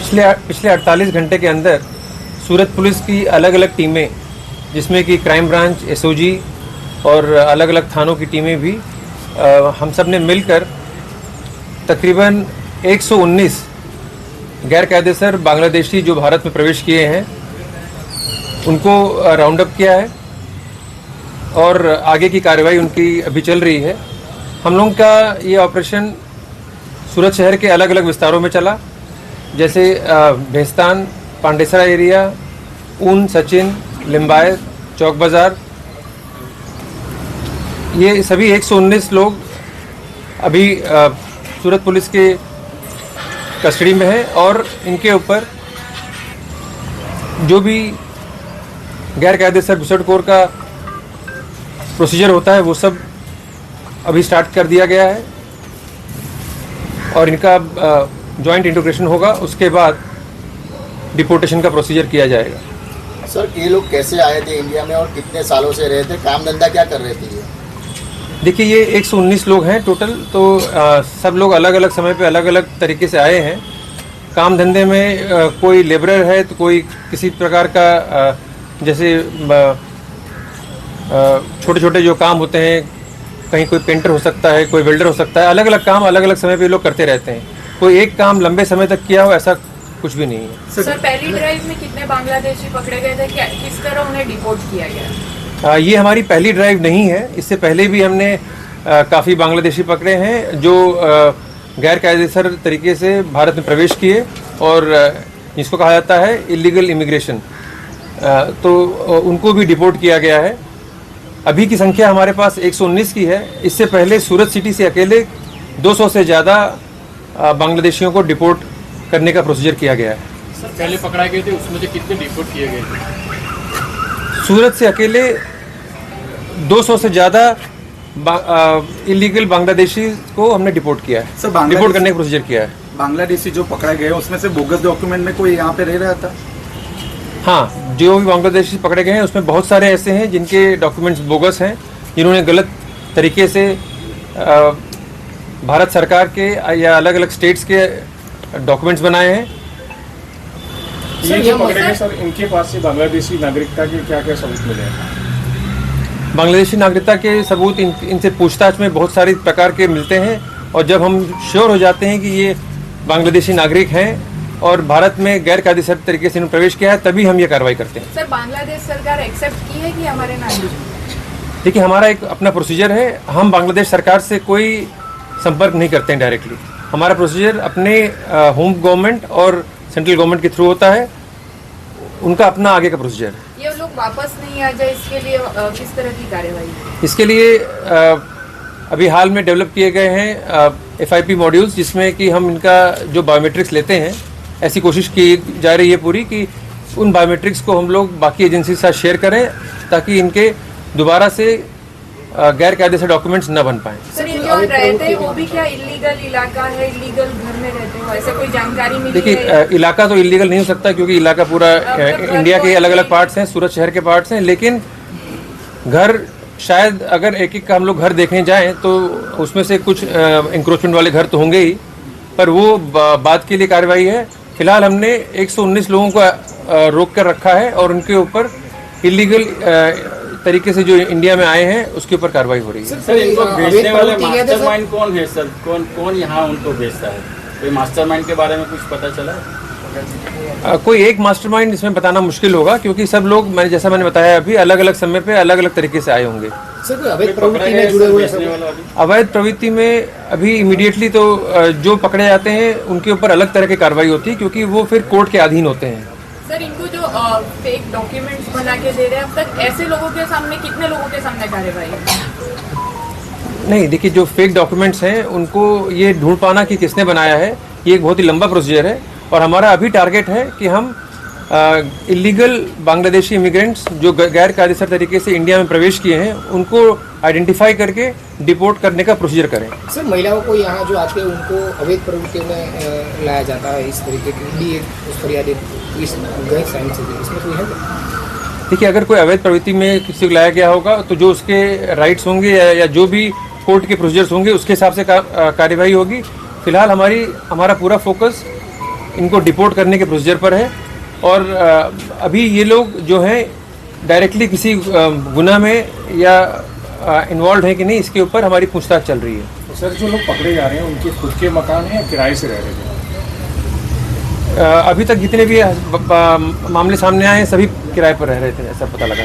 पिछले 48 घंटे के अंदर सूरत पुलिस की अलग अलग टीमें, जिसमें कि क्राइम ब्रांच, एसओजी और अलग अलग थानों की टीमें भी हम सब ने मिलकर तकरीबन 119 गैरकायदेसर बांग्लादेशी जो भारत में प्रवेश किए हैं उनको राउंड अप किया है और आगे की कार्रवाई उनकी अभी चल रही है। हम लोगों का ये ऑपरेशन सूरत शहर के अलग अलग विस्तारों में चला, जैसे भेस्तान, पांडेसरा एरिया, ऊन, सचिन, लिम्बायत, चौक बाज़ार। ये सभी 119 लोग अभी सूरत पुलिस के कस्टडी में हैं और इनके ऊपर जो भी गैरकायदेसर घुसड़खोर का प्रोसीजर होता है वो सब अभी स्टार्ट कर दिया गया है और इनका जॉइंट इंटीग्रेशन होगा। उसके बाद डिपोर्टेशन का प्रोसीजर किया जाएगा। सर, ये लोग कैसे आए थे इंडिया में और कितने सालों से रहे थे, काम धंधा क्या कर रहे थे ये? देखिए, ये 119 लोग हैं टोटल, तो सब लोग अलग अलग समय पे अलग अलग तरीके से आए हैं। काम धंधे में कोई लेबरर है तो कोई किसी प्रकार का जैसे छोटे छोटे जो काम होते हैं, कहीं कोई पेंटर हो सकता है, कोई वेल्डर हो सकता है। अलग अलग काम अलग अलग समय पे लोग करते रहते हैं। कोई एक काम लंबे समय तक किया हो ऐसा कुछ भी नहीं है। सर, पहली ड्राइव में कितने बांग्लादेशी पकड़े गए थे, क्या किस तरह उन्हें डिपोर्ट किया गया? ये हमारी पहली ड्राइव नहीं है। इससे पहले भी हमने काफ़ी बांग्लादेशी पकड़े हैं जो गैर कायदेसर तरीके से भारत में प्रवेश किए और जिसको कहा जाता है इलीगल इमिग्रेशन, तो उनको भी डिपोर्ट किया गया है। अभी की संख्या हमारे पास 119 की है। इससे पहले सूरत सिटी से अकेले 200 से ज़्यादा बांग्लादेशियों को डिपोर्ट करने का प्रोसीजर किया गया है। सर, पहले पकड़ाए गए थे उसमें से कितने डिपोर्ट किए गए थे? सूरत से अकेले 200 से ज़्यादा इलीगल बांग्लादेशी को हमने डिपोर्ट किया है। सर, डिपोर्ट करने का प्रोसीजर किया है। बांग्लादेशी जो पकड़े गए उसमें से बोगस डॉक्यूमेंट में कोई यहाँ पे रह रहा था? हाँ, जो भी बांग्लादेशी पकड़े गए हैं उसमें बहुत सारे ऐसे हैं जिनके डॉक्यूमेंट्स बोगस हैं, जिन्होंने गलत तरीके से भारत सरकार के या अलग अलग स्टेट्स के डॉक्यूमेंट्स बनाए हैं। ये जो पकड़े गए सर, इनके पास से बांग्लादेशी नागरिकता के क्या क्या सबूत मिले हैं? बांग्लादेशी नागरिकता के सबूत इनसे पूछताछ में बहुत सारे प्रकार के मिलते हैं और जब हम श्योर हो जाते हैं कि ये बांग्लादेशी नागरिक हैं और भारत में गैर कायदेसर तरीके से इन्होंने प्रवेश किया है, तभी हम ये कार्रवाई करते हैं। सर, बांग्लादेश सरकार एक्सेप्ट की है कि हमारे नागरिक? देखिए, हमारा एक अपना प्रोसीजर है। हम बांग्लादेश सरकार से कोई संपर्क नहीं करते हैं डायरेक्टली। हमारा प्रोसीजर अपने होम गवर्नमेंट और सेंट्रल गवर्नमेंट के थ्रू होता है, उनका अपना आगे का प्रोसीजर है। ये लोग वापस नहीं आ जाए, इसके लिए किस तरह की कार्रवाई? इसके लिए अभी हाल में डेवलप किए गए हैं FIP मॉड्यूल्स, जिसमें कि हम इनका जो बायोमेट्रिक्स लेते हैं, ऐसी कोशिश की जा रही है पूरी कि उन बायोमेट्रिक्स को हम लोग बाकी एजेंसी के साथ शेयर करें ताकि इनके दोबारा से गैर कायदेसर डॉक्यूमेंट्स न बन पाएं। सर, ये जो रहते हैं वो भी क्या इलीगल इलाका है, इलीगल घर में रहते हो, ऐसे कोई जानकारी मिली है? देखिए, इलाका तो इलीगल नहीं हो सकता क्योंकि इलाका पूरा इंडिया के अलग अलग पार्ट्स हैं, सूरत शहर के पार्ट्स हैं, लेकिन घर शायद अगर एक एक का हम लोग घर देखने जाएं तो उसमें से कुछ इंक्रोचमेंट वाले घर तो होंगे ही, पर वो बात के लिए कार्रवाई है। फिलहाल हमने 119 लोगों को रोक कर रखा है और उनके ऊपर इलीगल तरीके से जो इंडिया में आए हैं उसके ऊपर कार्रवाई हो रही है। सर, इनको भेजने वाले मास्टरमाइंड कौन है सर? कौन यहाँ उनको भेजता है? कोई मास्टरमाइंड के बारे में कुछ पता चला? कोई एक मास्टरमाइंड इसमें बताना मुश्किल होगा क्योंकि सब लोग जैसा मैंने बताया अभी अलग अलग समय पे अलग अलग तरीके से आए होंगे। सर, अवैध प्रवृत्ति में जुड़े हुए सब? अवैध प्रवृत्ति में अभी इमीडिएटली तो जो पकड़े जाते हैं उनके ऊपर अलग तरह की कार्रवाई होती है क्योंकि वो फिर कोर्ट के अधीन होते हैं। सर, इनको जो फेक डॉक्यूमेंट्स बना के दे रहे हैं, अब तक ऐसे लोगों के सामने कितने लोगों के सामने कार्रवाई है? नहीं, देखिए, जो फेक डॉक्यूमेंट्स हैं उनको ये ढूंढ पाना कि किसने बनाया है, ये एक बहुत ही लंबा प्रोसीजर है और हमारा अभी टारगेट है कि हम इलीगल बांग्लादेशी इमिग्रेंट्स जो गैर कायदेसर तरीके से इंडिया में प्रवेश किए हैं उनको आइडेंटिफाई करके डिपोर्ट करने का प्रोसीजर करें। सर, महिलाओं को यहाँ जो आके उनको अवैध प्रवृत्ति में लाया जाता है, इस तरीके की भी उस फरियाद इस गैर साइन से इसमें कोई है? देखिए, अगर कोई अवैध प्रवृत्ति में किसी को लाया गया होगा तो जो उसके राइट्स होंगे या जो भी कोर्ट के प्रोसीजर्स होंगे उसके हिसाब से कार्यवाही होगी। फिलहाल हमारा पूरा फोकस इनको डिपोर्ट करने के प्रोसीजर पर है और अभी ये लोग जो हैं डायरेक्टली किसी गुनाह में या इन्वॉल्व है कि नहीं, इसके ऊपर हमारी पूछताछ चल रही है। तो सर जो लोग पकड़े जा रहे हैं उनके खुद के मकान हैं या किराए से रह रहे हैं? अभी तक जितने भी मामले सामने आए हैं सभी किराए पर रह रहे थे, ऐसा पता लगा।